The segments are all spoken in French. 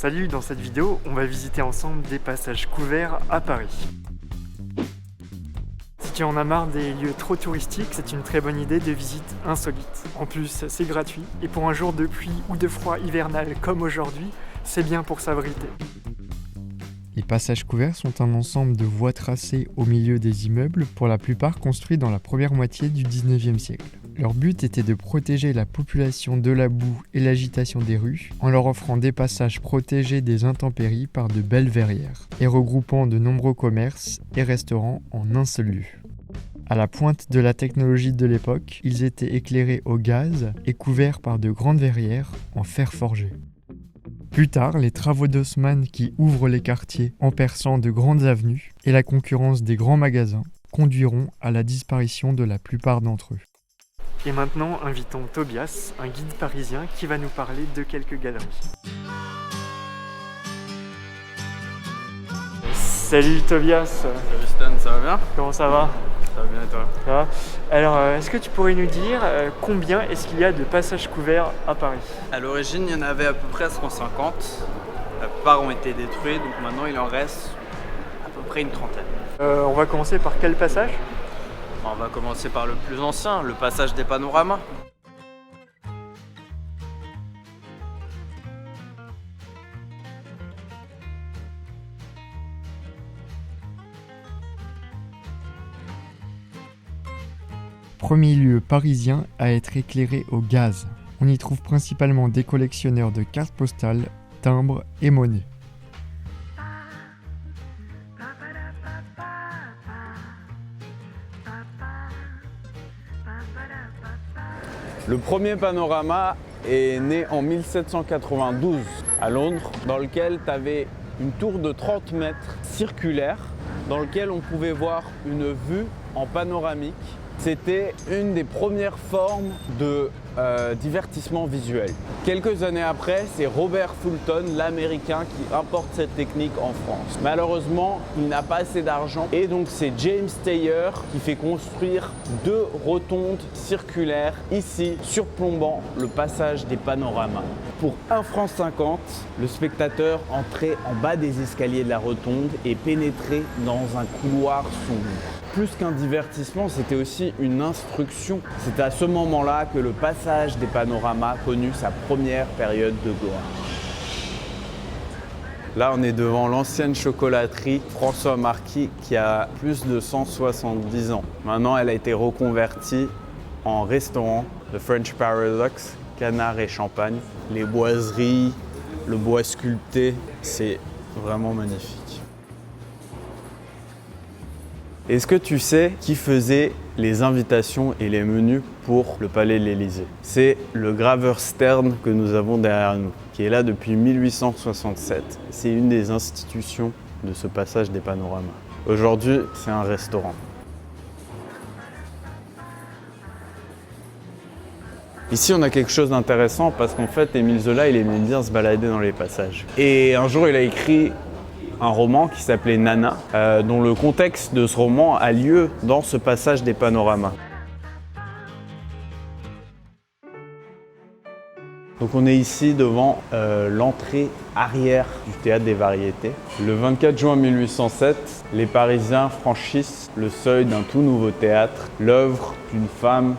Salut, dans cette vidéo, on va visiter ensemble des passages couverts à Paris. Si tu en as marre des lieux trop touristiques, c'est une très bonne idée de visite insolite. En plus, c'est gratuit, et pour un jour de pluie ou de froid hivernal comme aujourd'hui, c'est bien pour s'abriter. Les passages couverts sont un ensemble de voies tracées au milieu des immeubles, pour la plupart construits dans la première moitié du 19e siècle. Leur but était de protéger la population de la boue et l'agitation des rues, en leur offrant des passages protégés des intempéries par de belles verrières, et regroupant de nombreux commerces et restaurants en un seul lieu. À la pointe de la technologie de l'époque, ils étaient éclairés au gaz et couverts par de grandes verrières en fer forgé. Plus tard, les travaux d'Haussmann qui ouvrent les quartiers en perçant de grandes avenues et la concurrence des grands magasins conduiront à la disparition de la plupart d'entre eux. Et maintenant, invitons Tobias, un guide parisien qui va nous parler de quelques galeries. Salut Tobias. Salut Stan, ça va bien? Comment ça va? Ça va bien et toi? Ça va. Alors, est-ce que tu pourrais nous dire combien est-ce qu'il y a de passages couverts à Paris? À l'origine, il y en avait à peu près 150. La plupart ont été détruits, donc maintenant il en reste à peu près une trentaine. On va commencer par quel passage? On va commencer par le plus ancien, le passage des panoramas. Premier lieu parisien à être éclairé au gaz. On y trouve principalement des collectionneurs de cartes postales, timbres et monnaies. Le premier panorama est né en 1792 à Londres, dans lequel tu avais une tour de 30 mètres circulaire, dans lequel on pouvait voir une vue en panoramique. C'était une des premières formes de divertissement visuel. Quelques années après, c'est Robert Fulton, l'Américain, qui importe cette technique en France. Malheureusement, il n'a pas assez d'argent et donc c'est James Taylor qui fait construire 2 rotondes circulaires ici, surplombant le passage des panoramas. Pour 1,50 franc, le spectateur entrait en bas des escaliers de la rotonde et pénétrait dans un couloir sombre. Plus qu'un divertissement, c'était aussi une instruction. C'est à ce moment-là que le passage des panoramas connut sa première période de gloire. Là, on est devant l'ancienne chocolaterie François Marquis qui a plus de 170 ans. Maintenant, elle a été reconvertie en restaurant, The French Paradox, canard et champagne. Les boiseries, le bois sculpté, c'est vraiment magnifique. Est-ce que tu sais qui faisait les invitations et les menus pour le Palais de l'Élysée? C'est le graveur Stern que nous avons derrière nous, qui est là depuis 1867. C'est une des institutions de ce passage des panoramas. Aujourd'hui, c'est un restaurant. Ici, on a quelque chose d'intéressant parce qu'en fait, Émile Zola, il aimait bien se balader dans les passages. Et un jour, il a écrit un roman qui s'appelait Nana, dont le contexte de ce roman a lieu dans ce passage des panoramas. Donc on est ici devant l'entrée arrière du Théâtre des Variétés. Le 24 juin 1807, les Parisiens franchissent le seuil d'un tout nouveau théâtre, l'œuvre d'une femme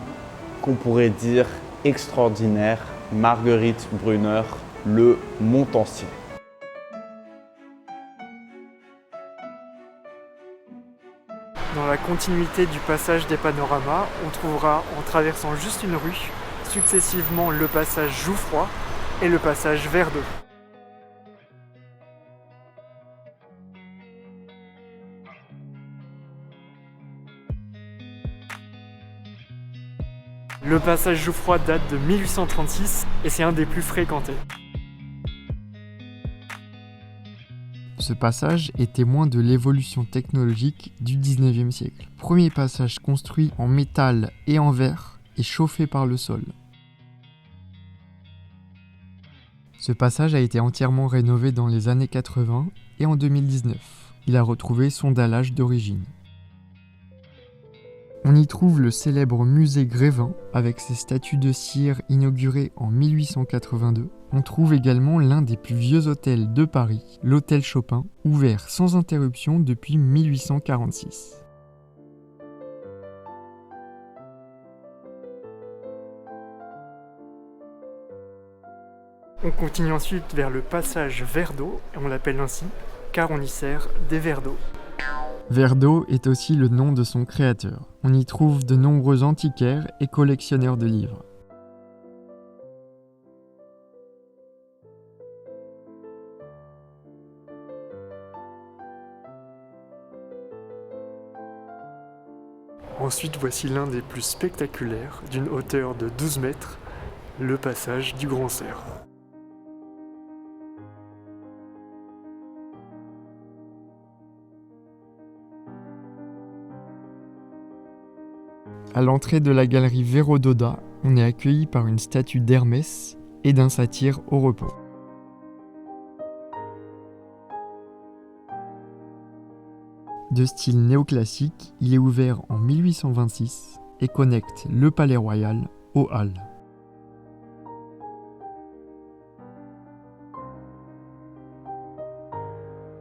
qu'on pourrait dire extraordinaire, Marguerite Brunner, le Montancien. Dans la continuité du passage des panoramas, on trouvera, en traversant juste une rue, successivement le passage Jouffroy et le passage Verdot. Le passage Jouffroy date de 1836 et c'est un des plus fréquentés. Ce passage est témoin de l'évolution technologique du 19e siècle. Premier passage construit en métal et en verre et chauffé par le sol. Ce passage a été entièrement rénové dans les années 80 et en 2019. Il a retrouvé son dallage d'origine. On y trouve le célèbre musée Grévin avec ses statues de cire inaugurées en 1882, on trouve également l'un des plus vieux hôtels de Paris, l'hôtel Chopin, ouvert sans interruption depuis 1846. On continue ensuite vers le passage Verre d'eau, et on l'appelle ainsi car on y sert des verres d'eau. Verre d'eau est aussi le nom de son créateur. On y trouve de nombreux antiquaires et collectionneurs de livres. Ensuite, voici l'un des plus spectaculaires, d'une hauteur de 12 mètres, le passage du Grand Cerf. À l'entrée de la galerie Vérododa, on est accueilli par une statue d'Hermès et d'un satyre au repos. De style néoclassique, il est ouvert en 1826 et connecte le Palais Royal aux Halles.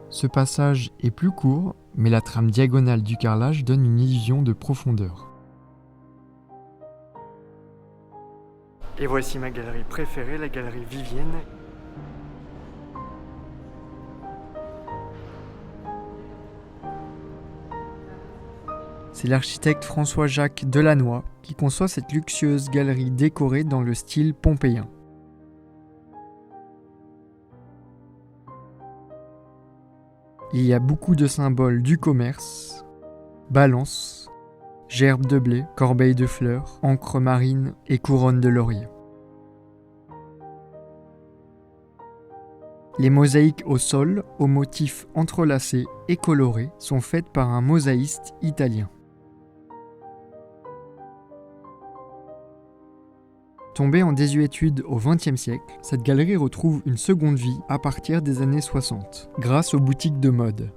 Ce passage est plus court, mais la trame diagonale du carrelage donne une illusion de profondeur. Et voici ma galerie préférée, la galerie Vivienne. C'est l'architecte François-Jacques Delannoy qui conçoit cette luxueuse galerie décorée dans le style pompéien. Il y a beaucoup de symboles du commerce, balances, gerbes de blé, corbeilles de fleurs, encre marine et couronne de laurier. Les mosaïques au sol, aux motifs entrelacés et colorés, sont faites par un mosaïste italien. Tombée en désuétude au XXe siècle, cette galerie retrouve une seconde vie à partir des années 60, grâce aux boutiques de mode.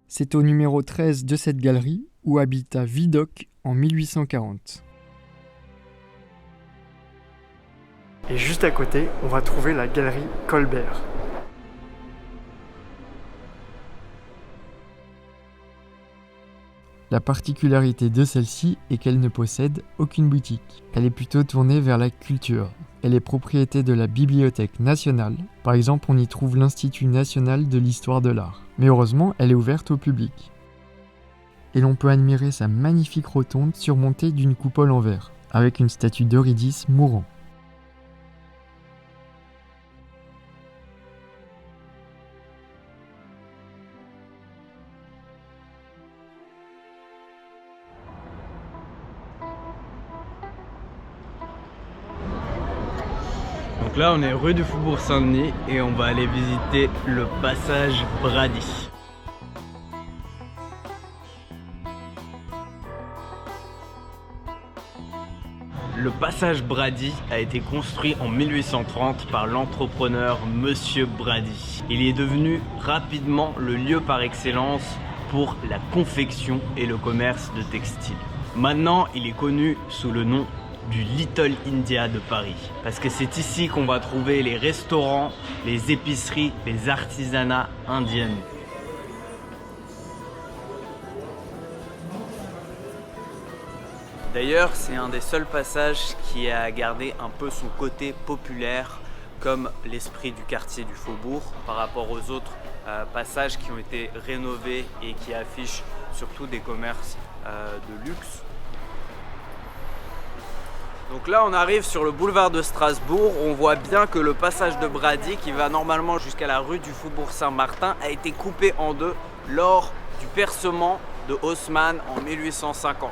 C'est au numéro 13 de cette galerie où habita Vidocq en 1840. Et juste à côté, on va trouver la galerie Colbert. La particularité de celle-ci est qu'elle ne possède aucune boutique. Elle est plutôt tournée vers la culture. Elle est propriété de la Bibliothèque nationale. Par exemple, on y trouve l'Institut national de l'histoire de l'art. Mais heureusement, elle est ouverte au public. Et l'on peut admirer sa magnifique rotonde surmontée d'une coupole en verre, avec une statue d'Eurydice mourant. Donc là on est rue du Faubourg Saint-Denis et on va aller visiter le passage Brady. Le passage Brady a été construit en 1830 par l'entrepreneur Monsieur Brady. Il est devenu rapidement le lieu par excellence pour la confection et le commerce de textiles. Maintenant, il est connu sous le nom du Little India de Paris. Parce que c'est ici qu'on va trouver les restaurants, les épiceries, les artisanats indiennes. D'ailleurs, c'est un des seuls passages qui a gardé un peu son côté populaire, comme l'esprit du quartier du Faubourg, par rapport aux autres passages qui ont été rénovés et qui affichent surtout des commerces de luxe. Donc là on arrive sur le boulevard de Strasbourg, on voit bien que le passage de Brady qui va normalement jusqu'à la rue du Faubourg Saint-Martin a été coupé en deux lors du percement de Haussmann en 1850.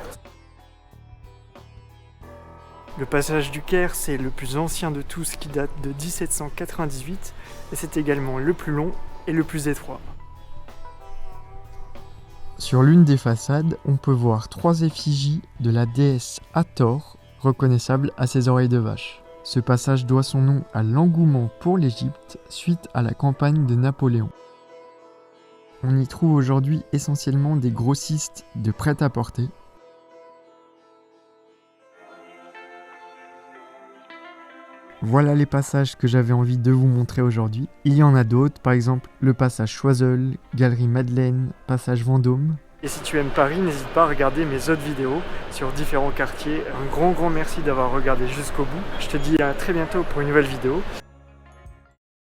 Le passage du Caire, c'est le plus ancien de tous qui date de 1798 et c'est également le plus long et le plus étroit. Sur l'une des façades, on peut voir 3 effigies de la déesse Hathor, reconnaissable à ses oreilles de vache. Ce passage doit son nom à l'engouement pour l'Égypte suite à la campagne de Napoléon. On y trouve aujourd'hui essentiellement des grossistes de prêt-à-porter. Voilà les passages que j'avais envie de vous montrer aujourd'hui. Il y en a d'autres, par exemple le passage Choiseul, Galerie Madeleine, passage Vendôme. Et si tu aimes Paris, n'hésite pas à regarder mes autres vidéos sur différents quartiers. Un grand merci d'avoir regardé jusqu'au bout. Je te dis à très bientôt pour une nouvelle vidéo.